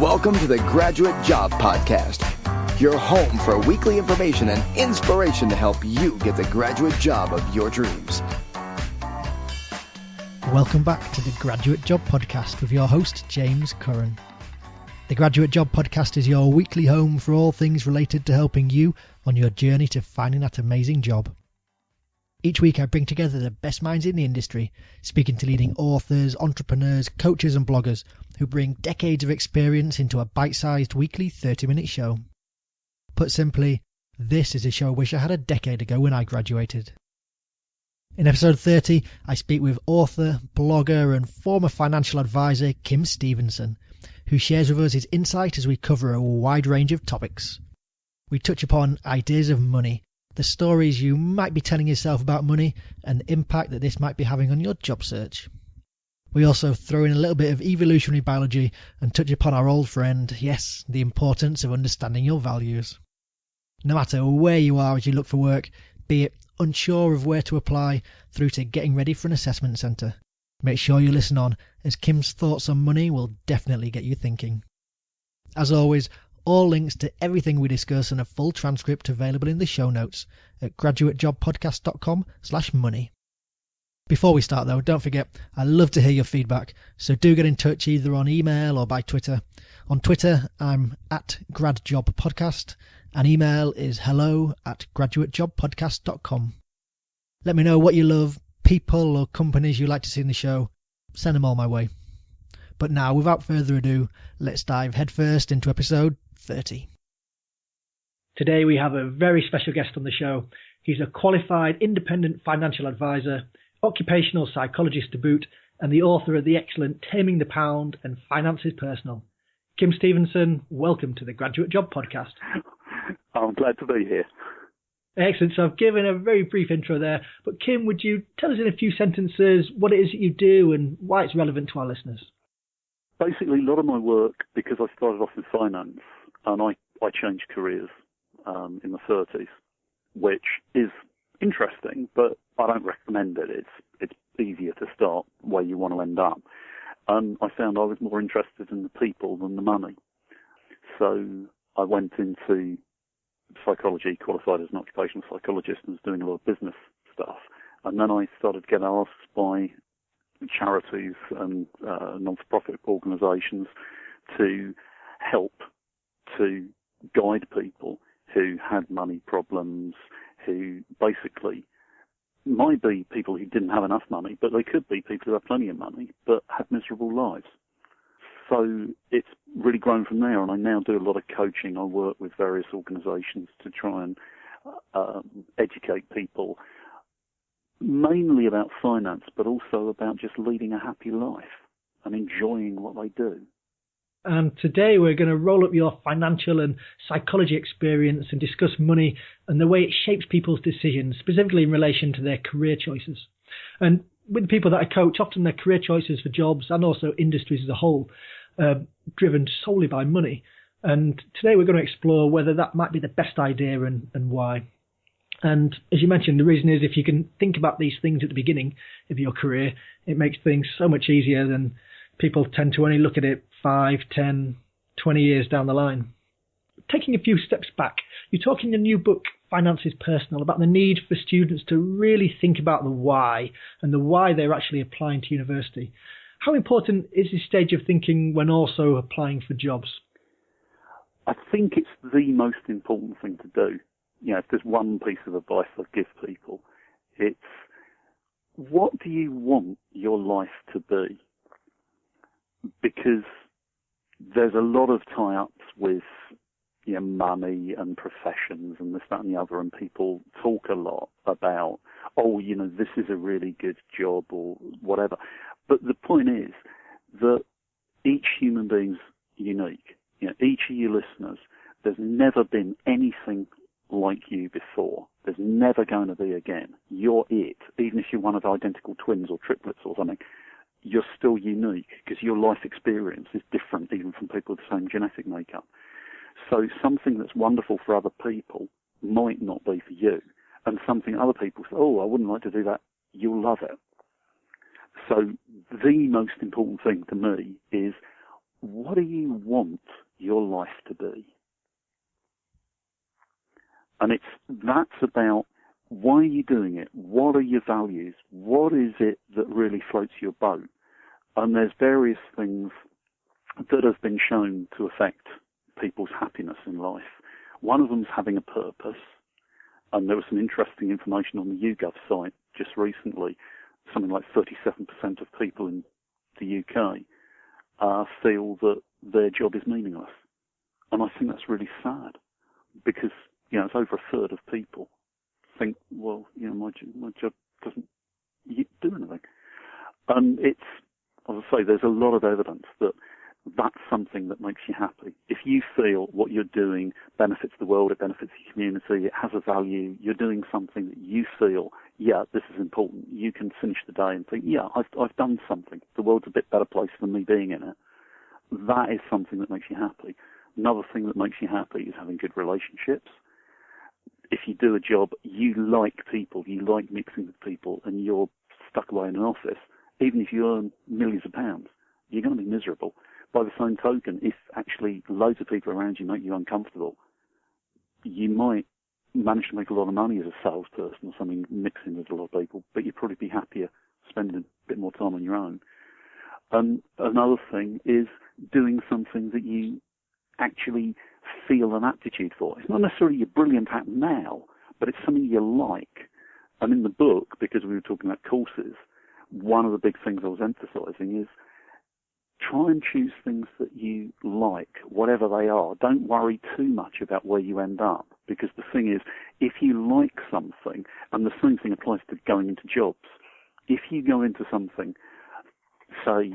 Welcome to the Graduate Job Podcast, your home for weekly information and inspiration to help you get the graduate job of your dreams. Welcome back to the Graduate Job Podcast with your host, James Curran. The Graduate Job Podcast is your weekly home for all things related to helping you on your journey to finding that amazing job. Each week I bring together the best minds in the industry, speaking to leading authors, entrepreneurs, coaches and bloggers who bring decades of experience into a bite-sized weekly 30-minute show. Put simply, this is a show I wish I had a decade ago when I graduated. In episode 30, I speak with author, blogger and former financial advisor Kim Stephenson, who shares with us his insight as we cover a wide range of topics. We touch upon ideas of money, the stories you might be telling yourself about money, and the impact that this might be having on your job search. We also throw in a little bit of evolutionary biology and touch upon our old friend, yes, the importance of understanding your values. No matter where you are as you look for work, be it unsure of where to apply through to getting ready for an assessment centre, make sure you listen on, as Kim's thoughts on money will definitely get you thinking. As always, all links to everything we discuss and a full transcript available in the show notes at graduatejobpodcast.com/money. Before we start though, don't forget, I love to hear your feedback, so do get in touch either on email or by Twitter. On Twitter, I'm at gradjobpodcast, and email is hello@graduatejobpodcast.com. Let me know what you love, people or companies you'd like to see in the show. Send them all my way. But now, without further ado, let's dive headfirst into episode 30. Today we have a very special guest on the show. He's a qualified independent financial advisor, occupational psychologist to boot, and the author of the excellent Taming the Pound and Finances Personal. Kim Stephenson, welcome to the Graduate Job Podcast. I'm glad to be here. Excellent. So I've given a very brief intro there, but Kim, would you tell us in a few sentences what it is that you do and why it's relevant to our listeners? Basically, a lot of my work, because I started off in finance, and I changed careers in the 30s, which is interesting, but I don't recommend it. It's easier to start where you want to end up. And I found I was more interested in the people than the money. So I went into psychology, qualified as an occupational psychologist, and was doing a lot of business stuff. And then I started getting asked by charities and non-for-profit organisations to help to guide people who had money problems, who basically might be people who didn't have enough money, but they could be people who have plenty of money but had miserable lives. So it's really grown from there, and I now do a lot of coaching. I work with various organisations to try and educate people, mainly about finance, but also about just leading a happy life and enjoying what they do. And today we're going to roll up your financial and psychology experience and discuss money and the way it shapes people's decisions, specifically in relation to their career choices. And with the people that I coach, often their career choices for jobs and also industries as a whole, driven solely by money. And today we're going to explore whether that might be the best idea and why. And as you mentioned, the reason is if you can think about these things at the beginning of your career, it makes things so much easier than people tend to only look at it 5, 10, 20 years down the line. Taking a few steps back, you talk in your new book, Finances Personal, about the need for students to really think about the why and the why they're actually applying to university. How important is this stage of thinking when also applying for jobs? I think it's the most important thing to do. You know, if there's one piece of advice I give people, it's what do you want your life to be? Because there's a lot of tie-ups with money and professions and this, that and the other, and people talk a lot about, this is a really good job or whatever. But the point is that each human being's unique. Each of you listeners, there's never been anything like you before. There's never going to be again. You're it. Even if you're one of identical twins or triplets or something, you're still unique because your life experience is different even from people with the same genetic makeup. So something that's wonderful for other people might not be for you. And something other people say, I wouldn't like to do that, you'll love it. So the most important thing to me is what do you want your life to be? And that's about, why are you doing it? What are your values? What is it that really floats your boat? And there's various things that have been shown to affect people's happiness in life. One of them is having a purpose. And there was some interesting information on the YouGov site just recently. Something like 37% of people in the UK feel that their job is meaningless. And I think that's really sad, because, it's over a third of people think, well, my job doesn't do anything. And it's, as I say, there's a lot of evidence that that's something that makes you happy. If you feel what you're doing benefits the world, it benefits the community, it has a value, you're doing something that you feel, this is important, you can finish the day and think, I've done something. The world's a bit better place than me being in it. That is something that makes you happy. Another thing that makes you happy is having good relationships. If you do a job, you like people, you like mixing with people, and you're stuck away in an office, even if you earn millions of pounds, you're going to be miserable. By the same token, if actually loads of people around you make you uncomfortable, you might manage to make a lot of money as a salesperson or something, mixing with a lot of people, but you'd probably be happier spending a bit more time on your own. And another thing is doing something that you actually feel an aptitude for. It's not necessarily you're brilliant at now, but it's something you like. And in the book, because we were talking about courses, one of the big things I was emphasizing is try and choose things that you like, whatever they are. Don't worry too much about where you end up, because the thing is, if you like something, and the same thing applies to going into jobs, if you go into something, say,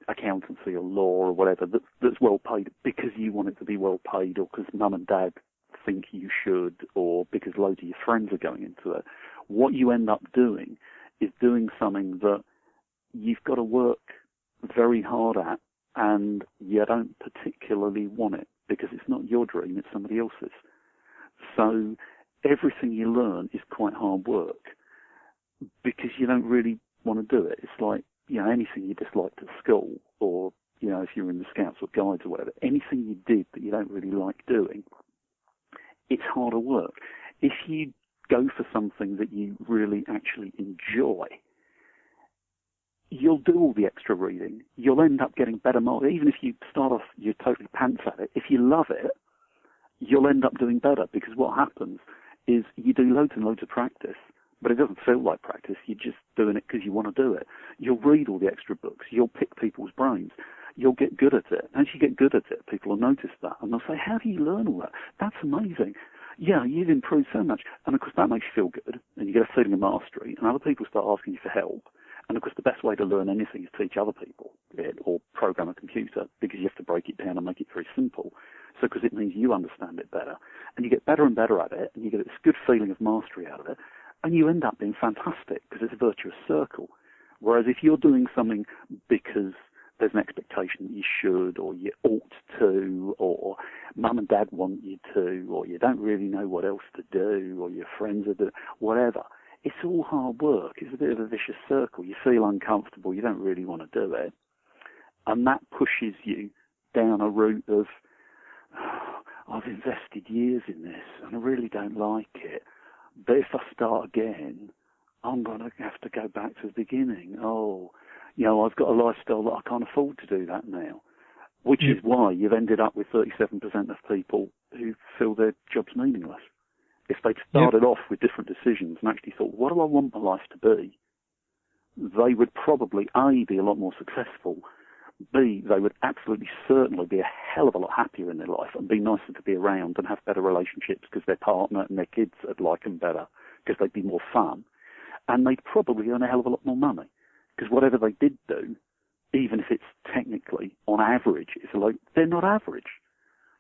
accountancy or law or whatever, that's well paid because you want it to be well paid, or because mum and dad think you should, or because loads of your friends are going into it, what you end up doing is doing something that you've got to work very hard at, and you don't particularly want it because it's not your dream, it's somebody else's. So everything you learn is quite hard work because you don't really want to do it. It's like, anything you disliked at school, or, if you're in the Scouts or Guides or whatever, anything you did that you don't really like doing, it's harder work. If you go for something that you really actually enjoy, you'll do all the extra reading. You'll end up getting better marks. Even if you start off, you're totally pants at it. If you love it, you'll end up doing better, because what happens is you do loads and loads of practice, but it doesn't feel like practice. You're just doing it because you want to do it. You'll read all the extra books. You'll pick people's brains. You'll get good at it. As you get good at it, people will notice that, and they'll say, how do you learn all that? That's amazing. Yeah, you've improved so much. And, of course, that makes you feel good, and you get a feeling of mastery, and other people start asking you for help. And, of course, the best way to learn anything is teach other people it, or program a computer, because you have to break it down and make it very simple. So, because it means you understand it better. And you get better and better at it, and you get this good feeling of mastery out of it, and you end up being fantastic, because it's a virtuous circle. Whereas if you're doing something because there's an expectation that you should, or you ought to, or mum and dad want you to, or you don't really know what else to do, or your friends are doing, whatever, it's all hard work. It's a bit of a vicious circle. You feel uncomfortable. You don't really want to do it. And that pushes you down a route of, I've invested years in this, and I really don't like it. But if I start again, I'm going to have to go back to the beginning. I've got a lifestyle that I can't afford to do that now, which is why you've ended up with 37% of people who feel their job's meaningless. If they'd started off with different decisions and actually thought, what do I want my life to be? They would probably, A, be a lot more successful, B, they would absolutely certainly be a hell of a lot happier in their life and be nicer to be around and have better relationships because their partner and their kids would like them better because they'd be more fun. And they'd probably earn a hell of a lot more money because whatever they did do, even if it's technically on average, it's like they're not average.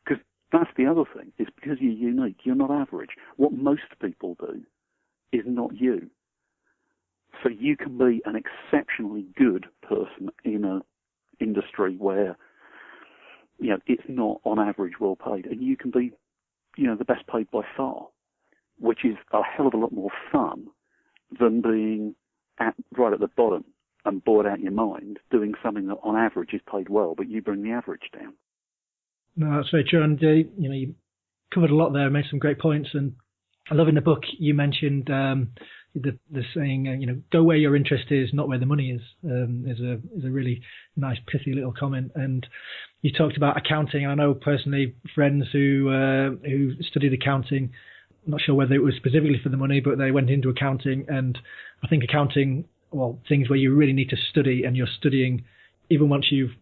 Because that's the other thing, is because you're unique, you're not average. What most people do is not you. So you can be an exceptionally good person in an industry where, it's not on average well paid, and you can be, the best paid by far, which is a hell of a lot more fun than being right at the bottom and bored out your mind doing something that on average is paid well, but you bring the average down. No, that's very true. And, you covered a lot there, made some great points. And I love in the book you mentioned the saying, go where your interest is, not where the money is, is a really nice, pithy little comment. And you talked about accounting. I know personally friends who studied accounting. I'm not sure whether it was specifically for the money, but they went into accounting. And I think accounting, things where you really need to study, and you're studying even once you've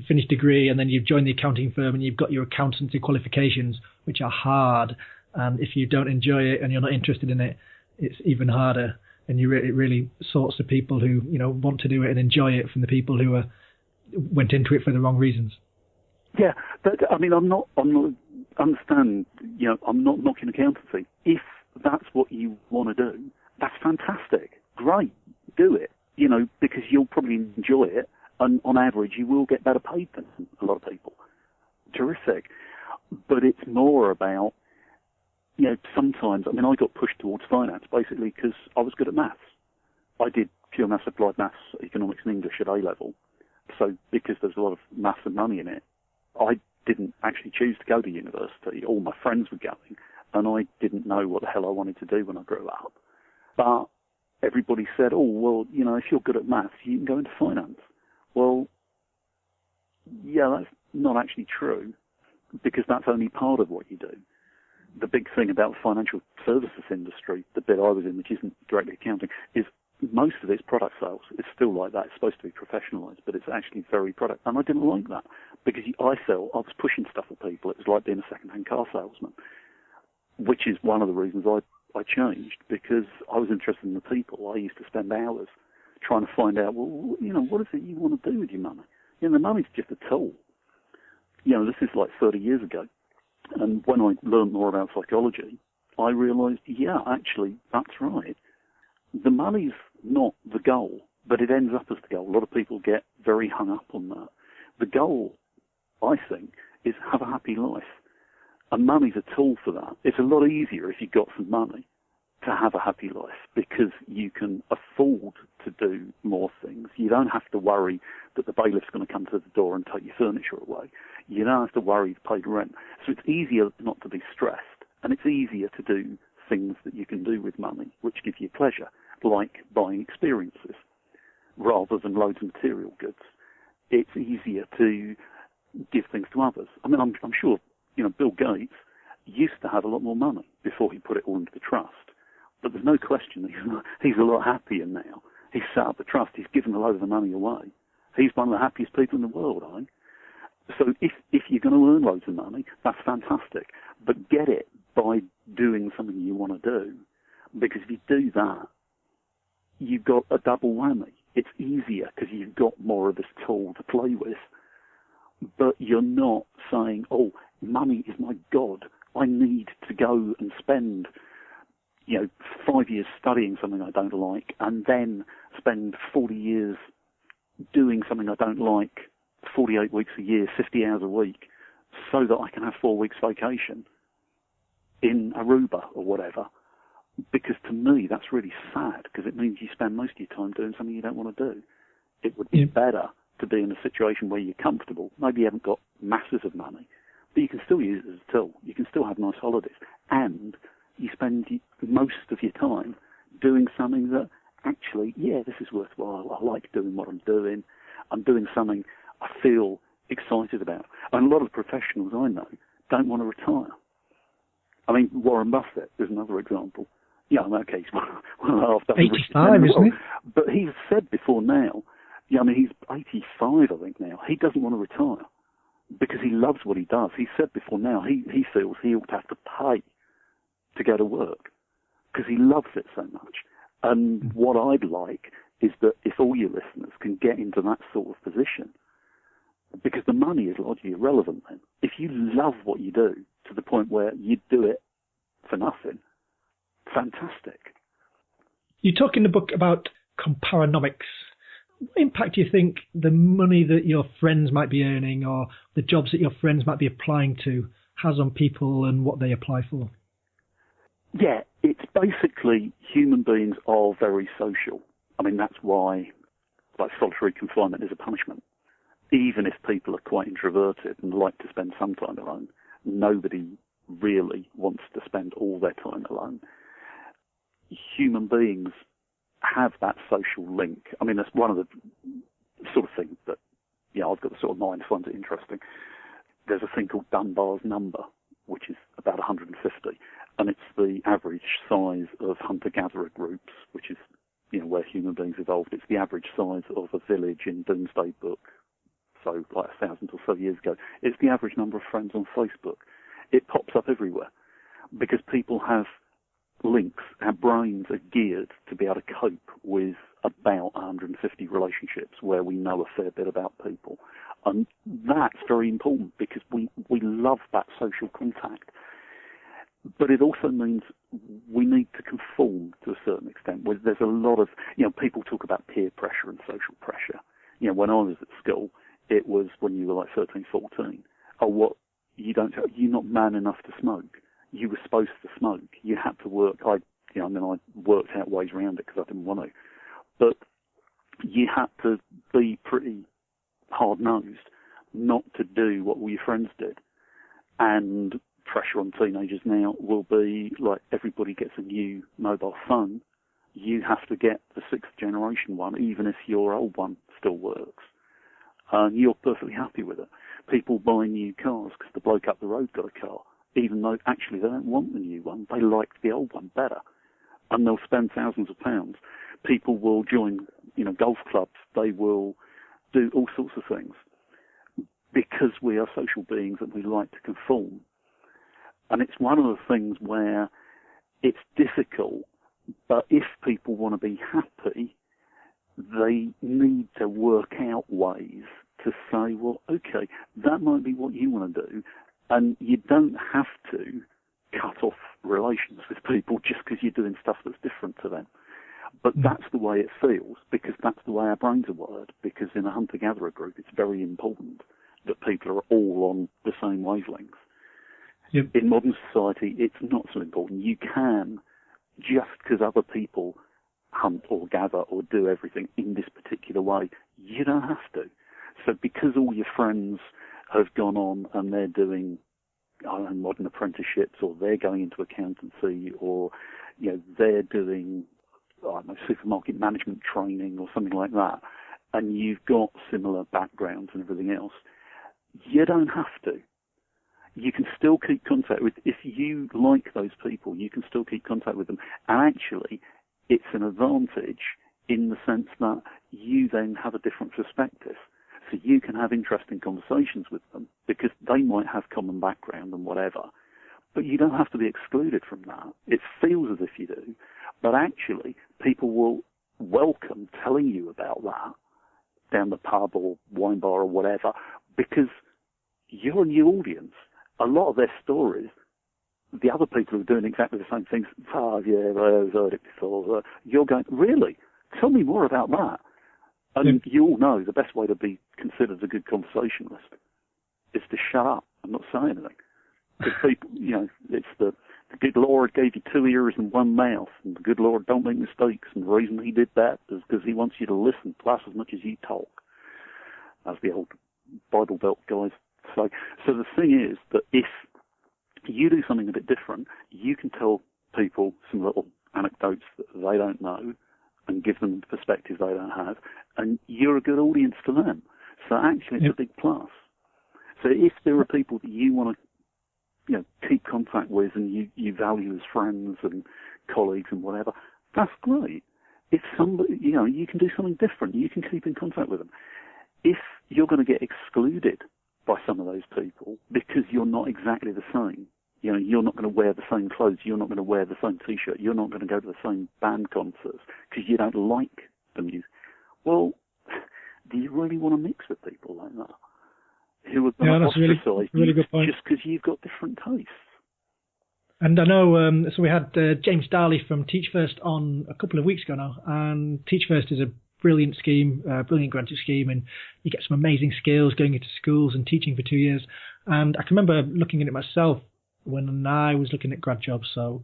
finished degree and then you've joined the accounting firm and you've got your accountancy qualifications, which are hard. And if you don't enjoy it and you're not interested in it, it's even harder. And it really sorts the people who want to do it and enjoy it from the people who went into it for the wrong reasons. Yeah, but I'm not understand. I'm not knocking accountancy. If that's what you want to do, that's fantastic. Great, do it. Because you'll probably enjoy it, and on average, you will get better paid than a lot of people. Terrific. But it's more about, sometimes, I got pushed towards finance basically because I was good at maths. I did pure maths, applied maths, economics and English at A-level. So because there's a lot of maths and money in it, I didn't actually choose to go to university. All my friends were going, and I didn't know what the hell I wanted to do when I grew up. But everybody said, if you're good at maths, you can go into finance. Well, yeah, that's not actually true, because that's only part of what you do. The big thing about the financial services industry, the bit I was in, which isn't directly accounting, is most of it's product sales. It's still like that. It's supposed to be professionalised, but it's actually very product. And I didn't like that, because I was pushing stuff at people. It was like being a second-hand car salesman, which is one of the reasons I changed, because I was interested in the people. I used to spend hours trying to find out, what is it you want to do with your money? The money's just a tool. This is like 30 years ago. And when I learned more about psychology, I realised, actually, that's right. The money's not the goal, but it ends up as the goal. A lot of people get very hung up on that. The goal, I think, is have a happy life. And money's a tool for that. It's a lot easier if you've got some money to have a happy life, because you can afford to do more things. You don't have to worry that the bailiff's going to come to the door and take your furniture away. You don't have to worry to pay rent. So it's easier not to be stressed, and it's easier to do things that you can do with money, which give you pleasure, like buying experiences, rather than loads of material goods. It's easier to give things to others. I'm sure, Bill Gates used to have a lot more money before he put it all into the trust. But there's no question he's a lot happier now. He's set up the trust. He's given a load of the money away. He's one of the happiest people in the world, I think. So if you're going to earn loads of money, that's fantastic. But get it by doing something you want to do. Because if you do that, you've got a double whammy. It's easier because you've got more of this tool to play with. But you're not saying, money is my God. I need to go and spend 5 years studying something I don't like, and then spend 40 years doing something I don't like, 48 weeks a year, 50 hours a week, so that I can have 4 weeks vacation in Aruba or whatever. Because to me, that's really sad, because it means you spend most of your time doing something you don't want to do. It would be better to be in a situation where you're comfortable. Maybe you haven't got masses of money, but you can still use it as a tool. You can still have nice holidays, and you spend most of your time doing something that actually, this is worthwhile. I like doing what I'm doing. I'm doing something I feel excited about. And a lot of professionals I know don't want to retire. Warren Buffett is another example. He's one of the half dozen richest men in the world. But he's said before now, he's 85, I think now. He doesn't want to retire because he loves what he does. He said before now, he feels he ought to have to pay to go to work because he loves it so much. And what I'd like is that if all your listeners can get into that sort of position, because the money is largely irrelevant then. If you love what you do to the point where you do it for nothing, fantastic. You talk in the book about comparonomics. What impact do you think the money that your friends might be earning or the jobs that your friends might be applying to has on people and what they apply for? Yeah, it's basically human beings are very social. That's why, solitary confinement is a punishment. Even if people are quite introverted and like to spend some time alone, nobody really wants to spend all their time alone. Human beings have that social link. I mean, that's one of the sort of things that, I've got the sort of mind finds it interesting. There's a thing called Dunbar's number, which is about 150, and it's the average size of hunter-gatherer groups, which is, where human beings evolved. It's the average size of a village in Doomsday Book, so like 1,000 or so years ago. It's the average number of friends on Facebook. It pops up everywhere because people have links. Our brains are geared to be able to cope with about 150 relationships where we know a fair bit about people. And that's very important because we love that social contact. But it also means we need to conform to a certain extent. There's a lot of, people talk about peer pressure and social pressure. When I was at school, it was when you were like 13, 14. You're not man enough to smoke. You were supposed to smoke. You had to work. I worked out ways around it because I didn't want to. But you had to be pretty hard-nosed not to do what all your friends did. And pressure on teenagers now will be like everybody gets a new mobile phone. You have to get the 6th generation one, even if your old one still works. And you're perfectly happy with it. People buy new cars because the bloke up the road got a car, even though actually they don't want the new one. They like the old one better. And they'll spend thousands of pounds. People will join, golf clubs. They will do all sorts of things because we are social beings and we like to conform. And it's one of the things where it's difficult, but if people want to be happy, they need to work out ways to say, well, okay, that might be what you want to do, and you don't have to cut off relations with people just because you're doing stuff that's different to them. But that's the way it feels, because that's the way our brains are wired, because in a hunter-gatherer group, it's very important that people are all on the same wavelengths. Yep. In modern society, it's not so important. You can, just because other people hunt or gather or do everything in this particular way, you don't have to. So because all your friends have gone on and they're doing modern apprenticeships, or they're going into accountancy, or they're doing supermarket management training or something like that, and you've got similar backgrounds and everything else, you don't have to. You can still keep contact with, if you like those people, you can still keep contact with them. And actually, it's an advantage in the sense that you then have a different perspective. So you can have interesting conversations with them because they might have common background and whatever. But you don't have to be excluded from that. It feels as if you do. But actually, people will welcome telling you about that down the pub or wine bar or whatever, because you're a new audience. A lot of their stories, the other people who are doing exactly the same things, I've heard it before. You're going, really? Tell me more about that. And you all know the best way to be considered a good conversationalist is to shut up and not say anything. Because people, it's the good Lord gave you 2 ears and 1 mouth, and the good Lord don't make mistakes, and the reason he did that is because he wants you to listen twice as much as you talk, as the old Bible Belt guys say. So the thing is that if you do something a bit different, you can tell people some little anecdotes that they don't know and give them the perspective they don't have, and you're a good audience to them. So actually it's a big plus. So if there are people that you want to keep contact with and you value as friends and colleagues and whatever, that's great. If somebody, you can do something different, you can keep in contact with them. If you're going to get excluded by some of those people because you're not exactly the same, you're not going to wear the same clothes, you're not going to wear the same T-shirt, you're not going to go to the same band concerts because you don't like the music. Well, do you really want to mix with people like that? Who are going to ostracize you just because you've got different tastes? And I know, so we had James Darley from Teach First on a couple of weeks ago now, and Teach First is a brilliant scheme, brilliant graduate scheme, and you get some amazing skills going into schools and teaching for 2 years. And I can remember looking at it myself when I was looking at grad jobs, so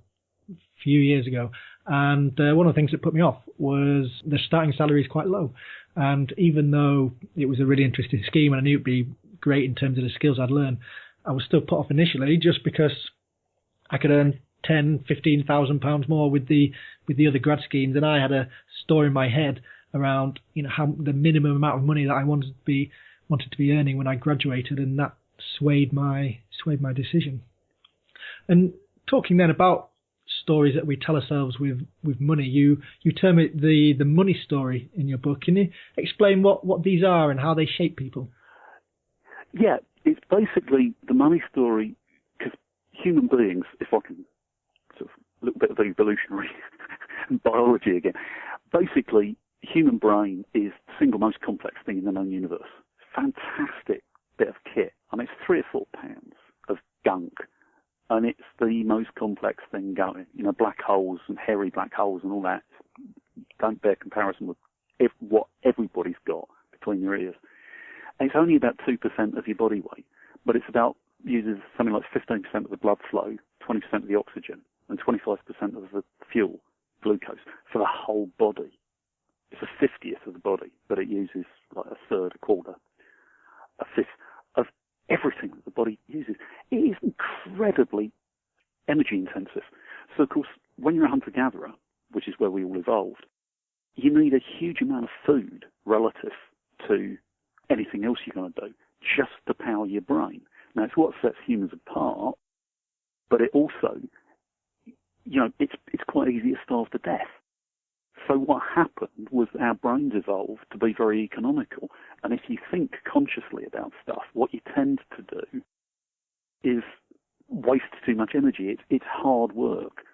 few years ago, and one of the things that put me off was the starting salary is quite low. And even though it was a really interesting scheme and I knew it'd be great in terms of the skills I'd learn, I was still put off initially just because I could earn £10,000-15,000 more with the other grad schemes, and I had a story in my head around how the minimum amount of money that I wanted to be earning when I graduated, and that swayed my decision. And talking then about stories that we tell ourselves with money, you term it the money story in your book. Can you explain what these are and how they shape people? Yeah, it's basically the money story, because human beings, if I can sort of a little bit of evolutionary biology again, basically human brain is the single most complex thing in the known universe. Fantastic bit of kit. I mean, it's 3 or 4 pounds of gunk, and it's the most complex thing going. Black holes and hairy black holes and all that don't bear comparison with what everybody's got between their ears. And it's only about 2% of your body weight, but it's uses something like 15% of the blood flow, 20% of the oxygen, and 25% of the fuel, glucose, for the whole body. It's a 50th of the body, but it uses like a third, a quarter, a fifth of everything that the body uses. It is incredibly energy intensive. So, of course, when you're a hunter-gatherer, which is where we all evolved, you need a huge amount of food relative to anything else you're going to do, just to power your brain. Now, it's what sets humans apart, but it also, it's quite easy to starve to death. So what happened was our brains evolved to be very economical. And if you think consciously about stuff, what you tend to do is waste too much energy. It's hard work.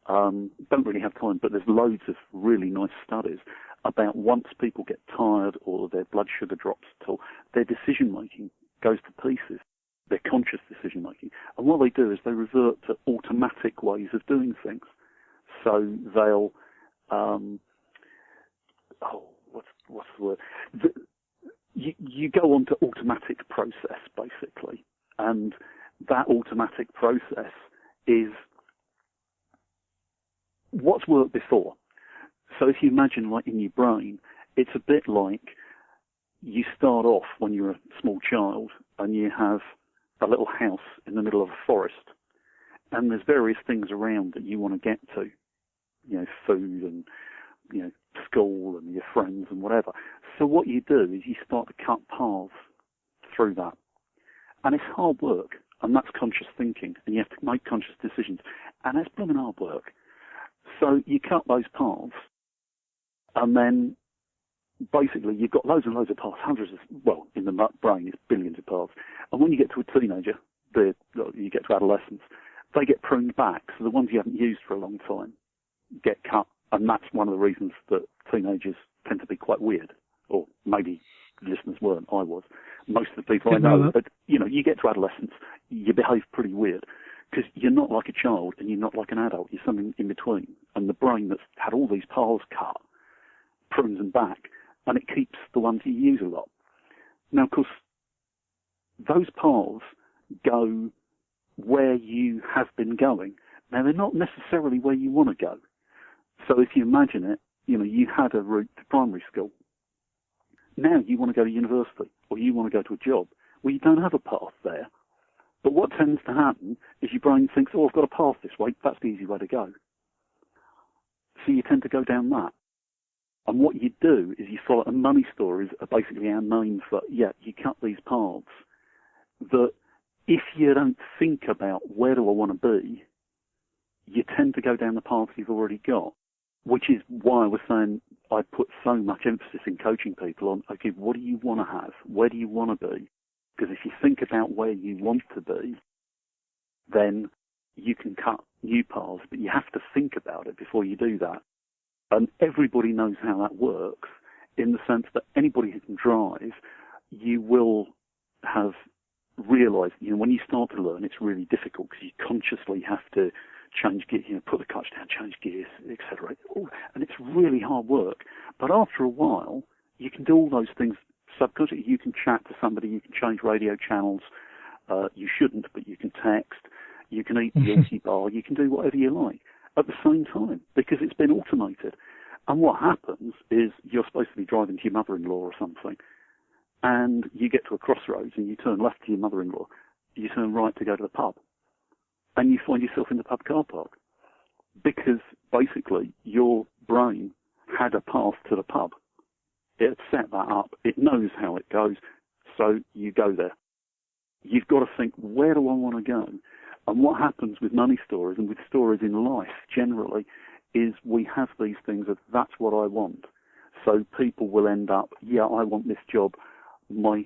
Don't really have time, but there's loads of really nice studies about once people get tired or their blood sugar drops at all, their decision-making goes to pieces, their conscious decision-making. And what they do is they revert to automatic ways of doing things. So they'll... what's the word? You go on to automatic process, basically. And that automatic process is what's worked before. So if you imagine, like in your brain, it's a bit like you start off when you're a small child and you have a little house in the middle of a forest. And there's various things around that you want to get to. Food and, school and your friends and whatever. So what you do is you start to cut paths through that. And it's hard work, and that's conscious thinking, and you have to make conscious decisions. And that's blooming hard work. So you cut those paths, and then basically you've got loads and loads of paths, hundreds of, in the brain it's billions of paths. And when you get to a teenager, you get to adolescence, they get pruned back. So the ones you haven't used for a long time get cut, and that's one of the reasons that teenagers tend to be quite weird, or maybe listeners weren't, I was. Most of the people I know, but you get to adolescence, you behave pretty weird, because you're not like a child and you're not like an adult, you're something in between, and the brain that's had all these paths cut prunes them back, and it keeps the ones you use a lot. Now, of course, those paths go where you have been going. Now, they're not necessarily where you want to go. So if you imagine it, you had a route to primary school. Now you want to go to university, or you want to go to a job. Well, you don't have a path there. But what tends to happen is your brain thinks, I've got a path this way, that's the easy way to go. So you tend to go down that. And what you do is you follow, and money stories are basically our name for, you cut these paths that if you don't think about where do I want to be, you tend to go down the path you've already got. Which is why I was saying I put so much emphasis in coaching people on, okay, what do you want to have? Where do you want to be? Because if you think about where you want to be, then you can cut new paths, but you have to think about it before you do that. And everybody knows how that works, in the sense that anybody who can drive, you will have realised, when you start to learn, it's really difficult because you consciously have to change gear, put the clutch down, change gears, etc. And it's really hard work. But after a while, you can do all those things subconsciously. You can chat to somebody, you can change radio channels. You shouldn't, but you can text. You can eat the Yorkie bar. You can do whatever you like. at the same time because it's been automated. And what happens is you're supposed to be driving to your mother-in-law or something, and you get to a crossroads and you turn left to your mother-in-law, you turn right to go to the pub, and you find yourself in the pub car park because basically your brain had a path to the pub. It set that up. It knows how it goes, so you go there. You've got to think, where do I want to go? And what happens with money stories and with stories in life generally is we have these things of that's what I want. So people will end up, yeah, I want this job. My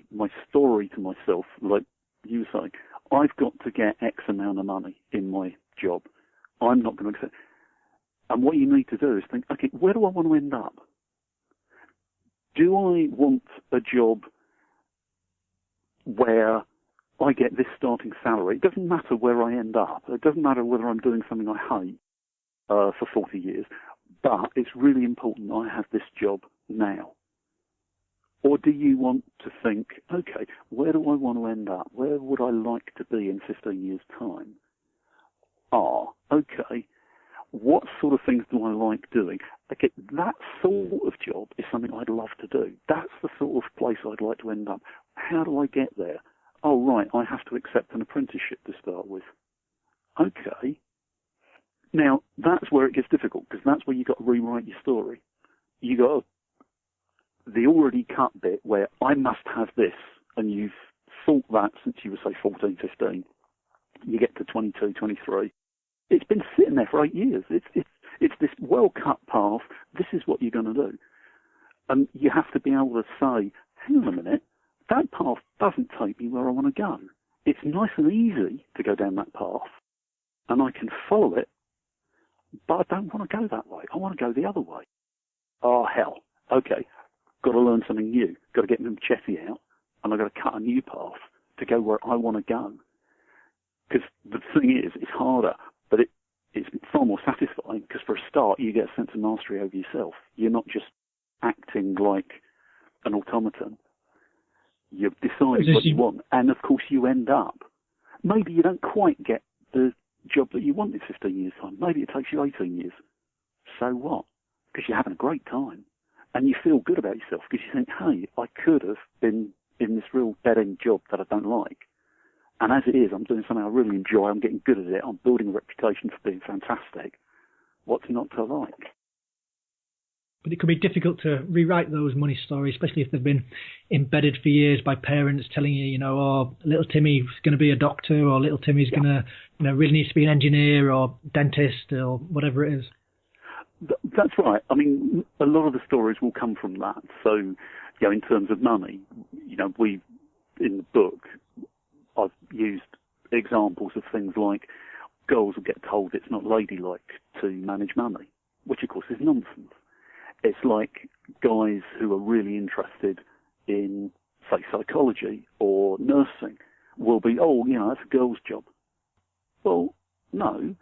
story to myself, like you say, I've got to get X amount of money in my job. I'm not going to accept. And what you need to do is think, okay, where do I want to end up? Do I want a job where I get this starting salary? It doesn't matter where I end up. It doesn't matter whether I'm doing something I hate for 40 years. But it's really important I have this job now. Or do you want to think, okay, where do I want to end up? Where would I like to be in 15 years' time? Okay, what sort of things do I like doing? Okay, that sort of job is something I'd love to do. That's the sort of place I'd like to end up. How do I get there? Oh, right, I have to accept an apprenticeship to start with. Okay. Now, that's where it gets difficult, because that's where you've got to rewrite your story. You got the already cut bit where I must have this, and you've thought that since you were, say, 14, 15. You get to 22, 23. It's been sitting there for 8 years. It's this well-cut path. This is what you're going to do. And you have to be able to say, hang on a minute, that path doesn't take me where I want to go. It's nice and easy to go down that path, and I can follow it, but I don't want to go that way. I want to go the other way. Oh, hell. Okay, got to learn something new. Got to get my machete out, and I've got to cut a new path to go where I want to go. Because the thing is, it's harder, but it's far more satisfying, because for a start, you get a sense of mastery over yourself. You're not just acting like an automaton. You've decided what you want, and of course you end up. Maybe you don't quite get the job that you want in 15 years' time. Maybe it takes you 18 years. So what? Because you're having a great time, and you feel good about yourself, because you think, hey, I could have been in this real dead-end job that I don't like. And as it is, I'm doing something I really enjoy, I'm getting good at it, I'm building a reputation for being fantastic. What's not to like? But it could be difficult to rewrite those money stories, especially if they've been embedded for years by parents telling you, oh, little Timmy's going to be a doctor, or little Timmy's going to, really needs to be an engineer or dentist or whatever it is. That's right. I mean, a lot of the stories will come from that. So, in terms of money, we, in the book, I've used examples of things like girls will get told it's not ladylike to manage money, which of course is nonsense. It's like guys who are really interested in, say, psychology or nursing will be, that's a girl's job. Well, no,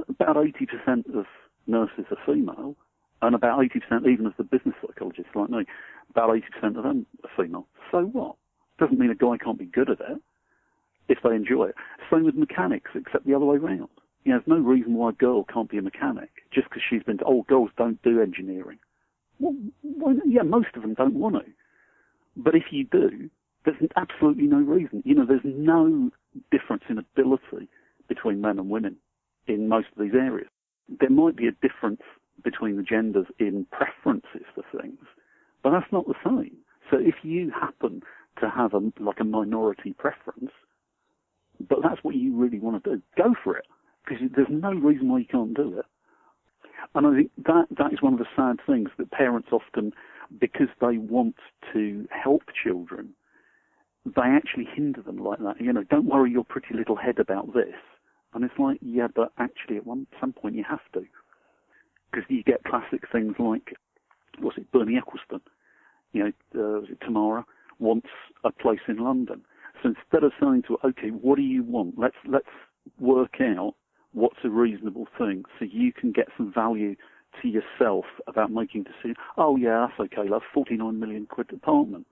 about 80% of nurses are female, and about 80% even of the business psychologists like me, about 80% of them are female. So what? Doesn't mean a guy can't be good at it if they enjoy it. Same with mechanics, except the other way around. There's no reason why a girl can't be a mechanic just because she's been told, girls don't do engineering. Well, most of them don't want to. But if you do, there's absolutely no reason. There's no difference in ability between men and women in most of these areas. There might be a difference between the genders in preferences for things, but that's not the same. So if you happen to have a minority preference, but that's what you really want to do, go for it, because there's no reason why you can't do it. And I think that is one of the sad things, that parents often, because they want to help children, they actually hinder them like that. Don't worry your pretty little head about this. And it's like, yeah, but actually at some point you have to. Because you get classic things like, Bernie Ecclestone, was it Tamara, wants a place in London. So instead of saying to her, okay, what do you want? Let's work out what's a reasonable thing so you can get some value to yourself about making decisions. Oh, yeah, that's okay. That's 49 million quid apartment.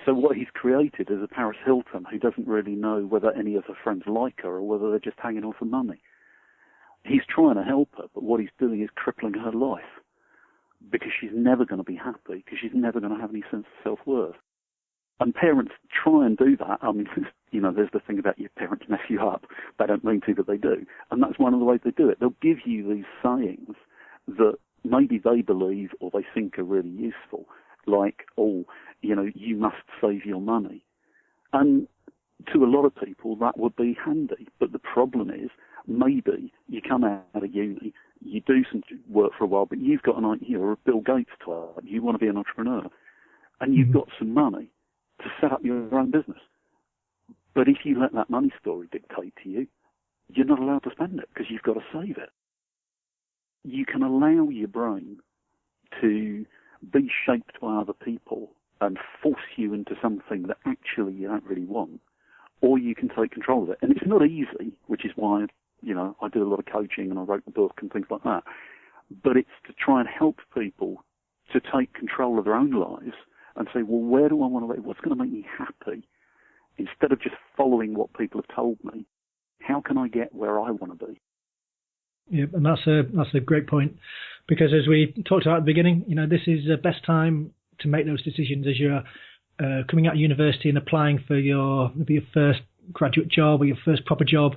So what he's created is a Paris Hilton who doesn't really know whether any of her friends like her or whether they're just hanging on for money. He's trying to help her, but what he's doing is crippling her life because she's never going to be happy, because she's never going to have any sense of self-worth. And parents try and do that. I mean, there's the thing about your parents mess you up. They don't mean to, but they do. And that's one of the ways they do it. They'll give you these sayings that maybe they believe or they think are really useful, like, you must save your money. And to a lot of people, that would be handy. But the problem is, maybe you come out of uni, you do some work for a while, but you've got you're a Bill Gates type, you want to be an entrepreneur, and you've got some money to set up your own business. But if you let that money story dictate to you, you're not allowed to spend it because you've got to save it. You can allow your brain to be shaped by other people and force you into something that actually you don't really want, or you can take control of it. And it's not easy, which is why, I do a lot of coaching and I wrote a book and things like that. But it's to try and help people to take control of their own lives and say, well, where do I want to live? What's going to make me happy? Instead of just following what people have told me, how can I get where I want to be? Yeah, and that's a great point, because as we talked about at the beginning, this is the best time to make those decisions as you're coming out of university and applying for maybe your first graduate job or your first proper job.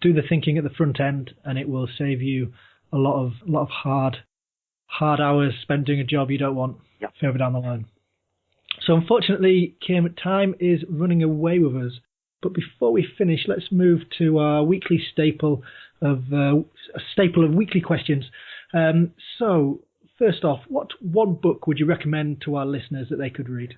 Do the thinking at the front end, and it will save you a lot of hard hours spent doing a job you don't want further down the line. So unfortunately, Kim, time is running away with us. But before we finish, let's move to our weekly staple of weekly questions. So first off, what one book would you recommend to our listeners that they could read?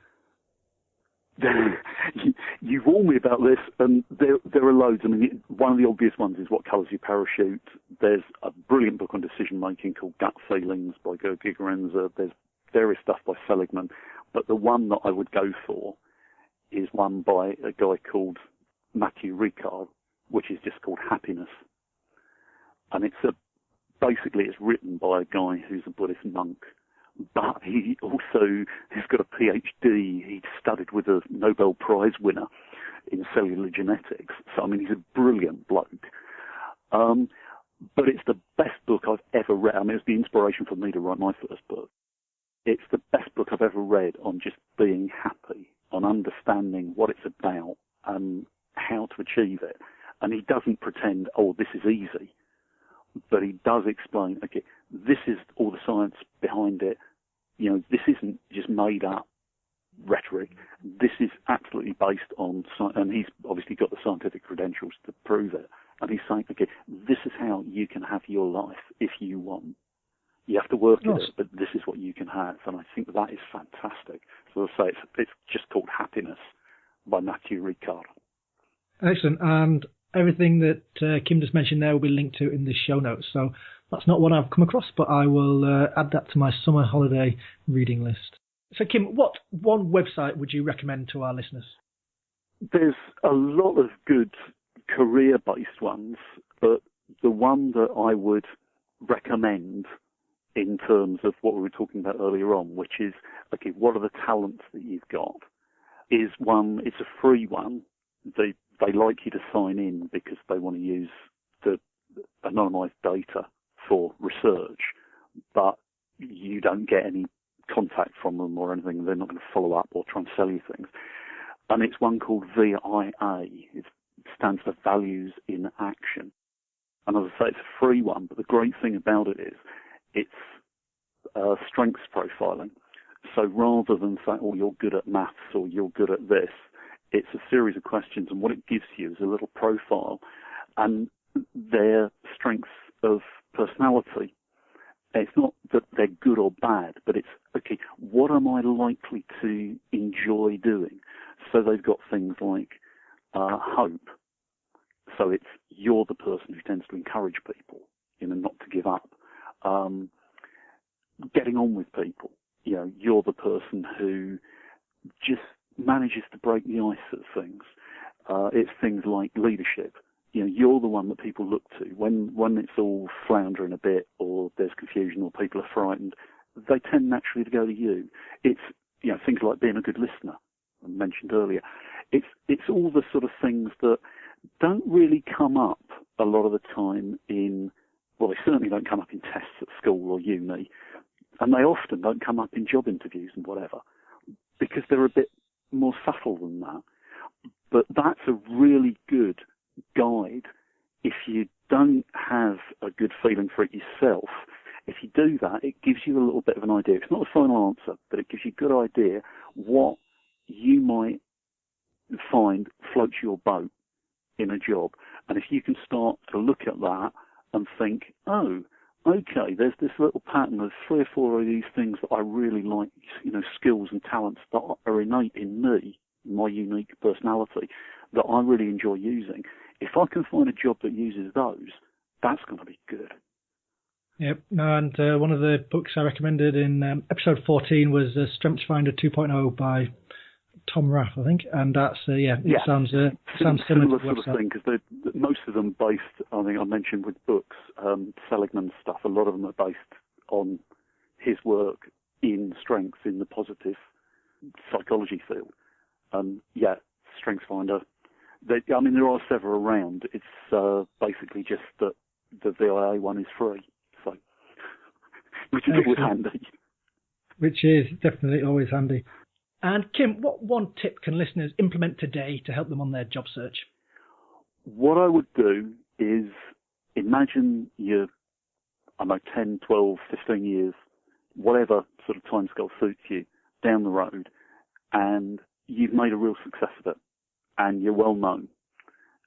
You warned me about this, and there are loads. I mean, one of the obvious ones is What Colours Your Parachute. There's a brilliant book on decision making called Gut Feelings by Gerd Gigerenzer. There's various stuff by Seligman, but the one that I would go for is one by a guy called Matthew Ricard, which is just called Happiness. And basically it's written by a guy who's a Buddhist monk, but he also has got a PhD. He studied with a Nobel Prize winner in cellular genetics. So, I mean, he's a brilliant bloke. But it's the best book I've ever read. I mean, it's the inspiration for me to write my first book. It's the best book I've ever read on just being happy, on understanding what it's about and how to achieve it. And he doesn't pretend, this is easy. But he does explain, okay, this is all the science behind it. This isn't just made up rhetoric. This is absolutely based on science, and he's obviously got the scientific credentials to prove it. And he's saying, okay, this is how you can have your life if you want. You have to work at it, but this is what you can have. And I think that is fantastic. So as I say, it's just called Happiness by Matthew Ricard. Excellent. And everything that Kim just mentioned there will be linked to in the show notes. So that's not one I've come across, but I will add that to my summer holiday reading list. So Kim, what one website would you recommend to our listeners? There's a lot of good career-based ones, but the one that I would recommend in terms of what we were talking about earlier on, which is, okay, what are the talents that you've got, is one, it's a free one. They like you to sign in because they want to use the anonymized data for research, but you don't get any contact from them or anything. They're not going to follow up or try and sell you things. And it's one called VIA. It stands for Values in Action. And as I say, it's a free one, but the great thing about it is it's strengths profiling. So rather than saying, you're good at maths or you're good at this, it's a series of questions, and what it gives you is a little profile and their strengths of personality. It's not that they're good or bad, but it's, okay, what am I likely to enjoy doing? So they've got things like hope. So it's, you're the person who tends to encourage people, not to give up. Getting on with people. You're the person who just manages to break the ice at things. It's things like leadership. You're the one that people look to when it's all floundering a bit, or there's confusion, or people are frightened. They tend naturally to go to you. It's things like being a good listener, I mentioned earlier. It's all the sort of things that don't really come up a lot of the time in Well, they certainly don't come up in tests at school or uni, and they often don't come up in job interviews and whatever, because they're a bit more subtle than that. But that's a really good guide if you don't have a good feeling for it yourself. If you do that, it gives you a little bit of an idea. It's not a final answer, but it gives you a good idea what you might find floats your boat in a job. And if you can start to look at that and think, oh, okay, there's this little pattern of 3 or 4 of these things that I really like, skills and talents that are innate in me, my unique personality, that I really enjoy using. If I can find a job that uses those, that's going to be good. Yep. No, and one of the books I recommended in episode 14 was Strengths Finder 2.0 by Tom Rath, I think, and that's it sounds similar sort of thing, because most of them based, I think I mentioned with books, Seligman's stuff. A lot of them are based on his work in strengths in the positive psychology field. Strengths Finder. There are several around. It's basically just that the VIA one is free, so which is always handy. Which is definitely always handy. And Kim, what one tip can listeners implement today to help them on their job search? What I would do is imagine you're, 10, 12, 15 years, whatever sort of timescale suits you, down the road, and you've made a real success of it, and you're well known,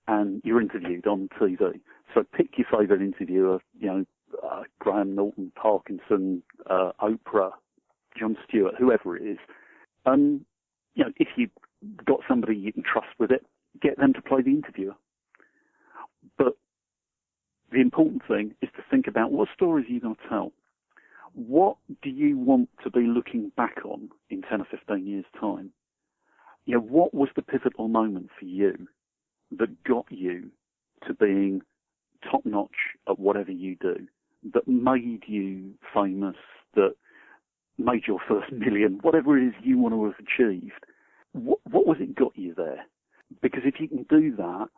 and you're interviewed on TV. So pick your favourite interviewer, Graham Norton, Parkinson, Oprah, Jon Stewart, whoever it is. If you've got somebody you can trust with it, get them to play the interviewer. But the important thing is to think about what stories are you going to tell? What do you want to be looking back on in 10 or 15 years' time? What was the pivotal moment for you that got you to being top-notch at whatever you do, that made you famous, that made your first million, whatever it is you want to have achieved? What was it got you there? Because if you can do that,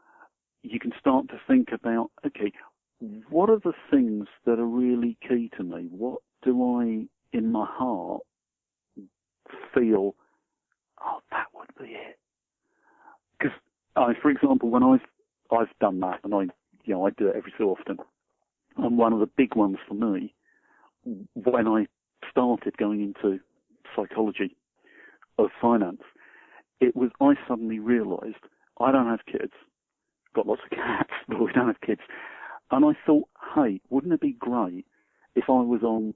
you can start to think about, okay, what are the things that are really key to me? What do I, in my heart, feel, that would be it? Because, for example, when I've done that, and I do it every so often, and one of the big ones for me, when I started going into psychology of finance, it was I suddenly realised I don't have kids, got lots of cats, but we don't have kids. And I thought, hey, wouldn't it be great if I was on,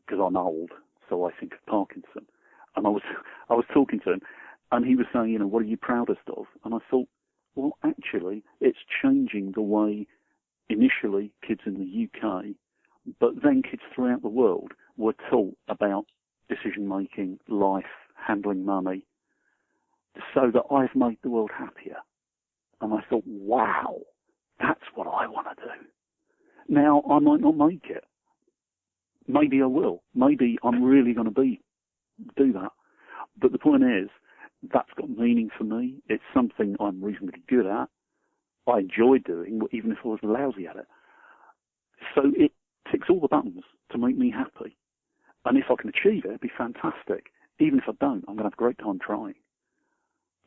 because I'm old, so I think of Parkinson, and I was talking to him, and he was saying, what are you proudest of? And I thought, well, actually, it's changing the way initially kids in the UK, but then kids throughout the world were taught about decision-making, life, handling money, so that I've made the world happier. And I thought, wow, that's what I want to do. Now, I might not make it. Maybe I will. Maybe I'm really going to do that. But the point is, that's got meaning for me. It's something I'm reasonably good at. I enjoy doing, even if I was lousy at it. So it ticks all the buttons to make me happy. And if I can achieve it, it'd be fantastic. Even if I don't, I'm going to have a great time trying.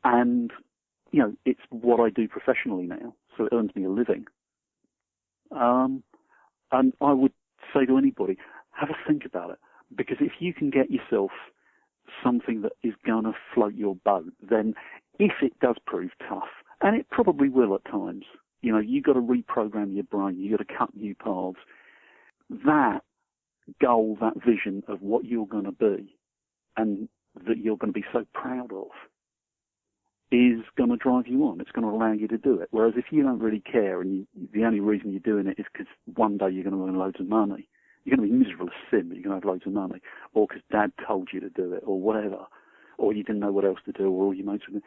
And, it's what I do professionally now, so it earns me a living. And I would say to anybody, have a think about it. Because if you can get yourself something that is going to float your boat, then if it does prove tough, and it probably will at times, you've got to reprogram your brain, you've got to cut new paths. That goal, that vision of what you're going to be and that you're going to be so proud of is going to drive you on. It's going to allow you to do it. Whereas if you don't really care and the only reason you're doing it is because one day you're going to earn loads of money, you're going to be miserable as sin, but you're going to have loads of money, or because Dad told you to do it, or whatever, or you didn't know what else to do, or all your mates were doing.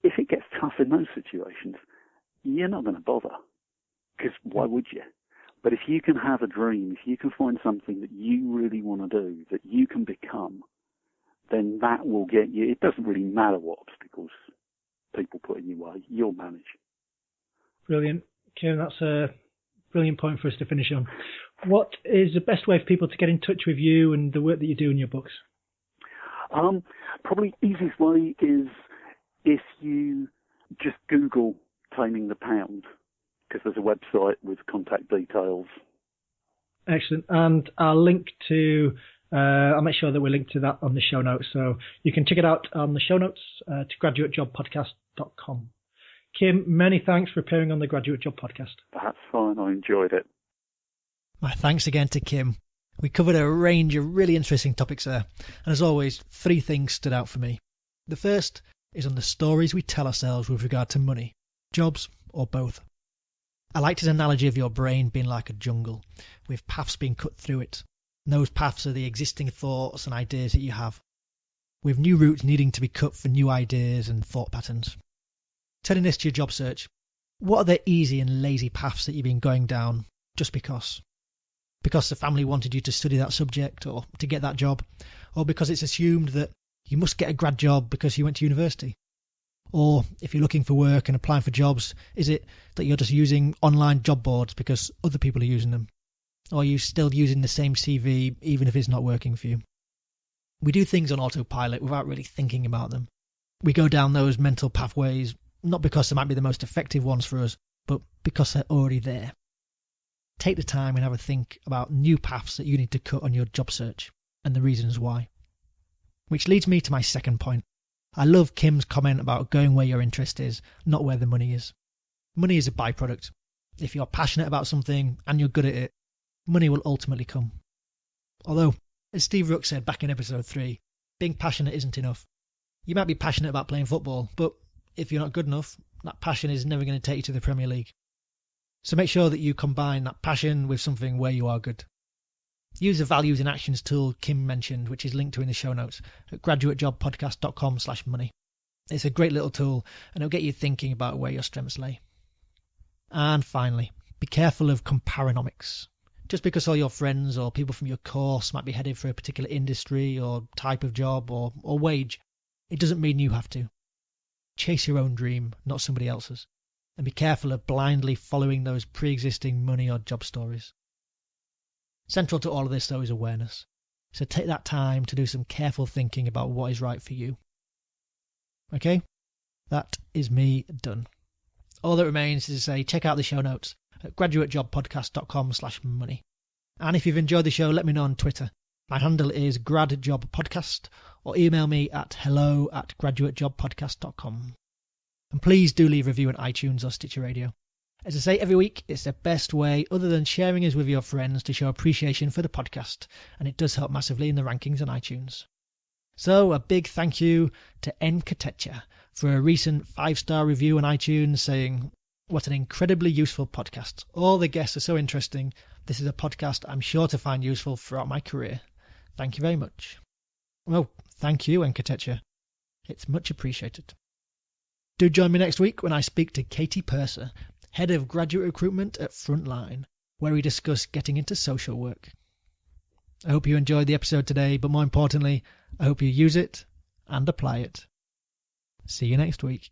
If it gets tough in those situations, you're not going to bother, because why would you? But if you can have a dream, if you can find something that you really want to do, that you can become, then that will get you. It doesn't really matter what obstacles people put in your way, you'll manage. Brilliant. Kim, that's brilliant point for us to finish on. What is the best way for people to get in touch with you and the work that you do in your books? Probably easiest way is if you just Google Taming the Pound, because there's a website with contact details. Excellent. And I'll make sure that we link to that on the show notes. So you can check it out on the show notes to graduatejobpodcast.com. Kim, many thanks for appearing on the Graduate Job Podcast. That's fine. I enjoyed it. My thanks again to Kim. We covered a range of really interesting topics there. And as always, 3 things stood out for me. The first is on the stories we tell ourselves with regard to money, jobs, or both. I liked his analogy of your brain being like a jungle, with paths being cut through it. And those paths are the existing thoughts and ideas that you have, with new routes needing to be cut for new ideas and thought patterns. Turning this to your job search, what are the easy and lazy paths that you've been going down just because? Because the family wanted you to study that subject or to get that job, or because it's assumed that you must get a grad job because you went to university? Or if you're looking for work and applying for jobs, is it that you're just using online job boards because other people are using them? Or are you still using the same CV even if it's not working for you? We do things on autopilot without really thinking about them. We go down those mental pathways not because they might be the most effective ones for us, but because they're already there. Take the time and have a think about new paths that you need to cut on your job search and the reasons why. Which leads me to my second point. I love Kim's comment about going where your interest is, not where the money is. Money is a byproduct. If you're passionate about something and you're good at it, money will ultimately come. Although, as Steve Rook said back in episode 3, being passionate isn't enough. You might be passionate about playing football, but if you're not good enough, that passion is never going to take you to the Premier League. So make sure that you combine that passion with something where you are good. Use the values in actions tool Kim mentioned, which is linked to in the show notes at graduatejobpodcast.com/money. It's a great little tool and it'll get you thinking about where your strengths lay. And finally, be careful of comparonomics. Just because all your friends or people from your course might be headed for a particular industry or type of job or wage, it doesn't mean you have to. Chase your own dream, not somebody else's. And be careful of blindly following those pre-existing money or job stories. Central to all of this, though, is awareness. So take that time to do some careful thinking about what is right for you. Okay? That is me done. All that remains is to say check out the show notes at graduatejobpodcast.com/money. And if you've enjoyed the show, let me know on Twitter. My handle is gradjobpodcast, or email me at hello@graduatejobpodcast.com. And please do leave a review on iTunes or Stitcher Radio. As I say every week, it's the best way, other than sharing us with your friends, to show appreciation for the podcast, and it does help massively in the rankings on iTunes. So a big thank you to Nkatecha for a recent 5-star review on iTunes saying, "What an incredibly useful podcast. All the guests are so interesting. This is a podcast I'm sure to find useful throughout my career. Thank you very much." Well, thank you, Nkatecha. It's much appreciated. Do join me next week when I speak to Katie Purser, Head of Graduate Recruitment at Frontline, where we discuss getting into social work. I hope you enjoyed the episode today, but more importantly, I hope you use it and apply it. See you next week.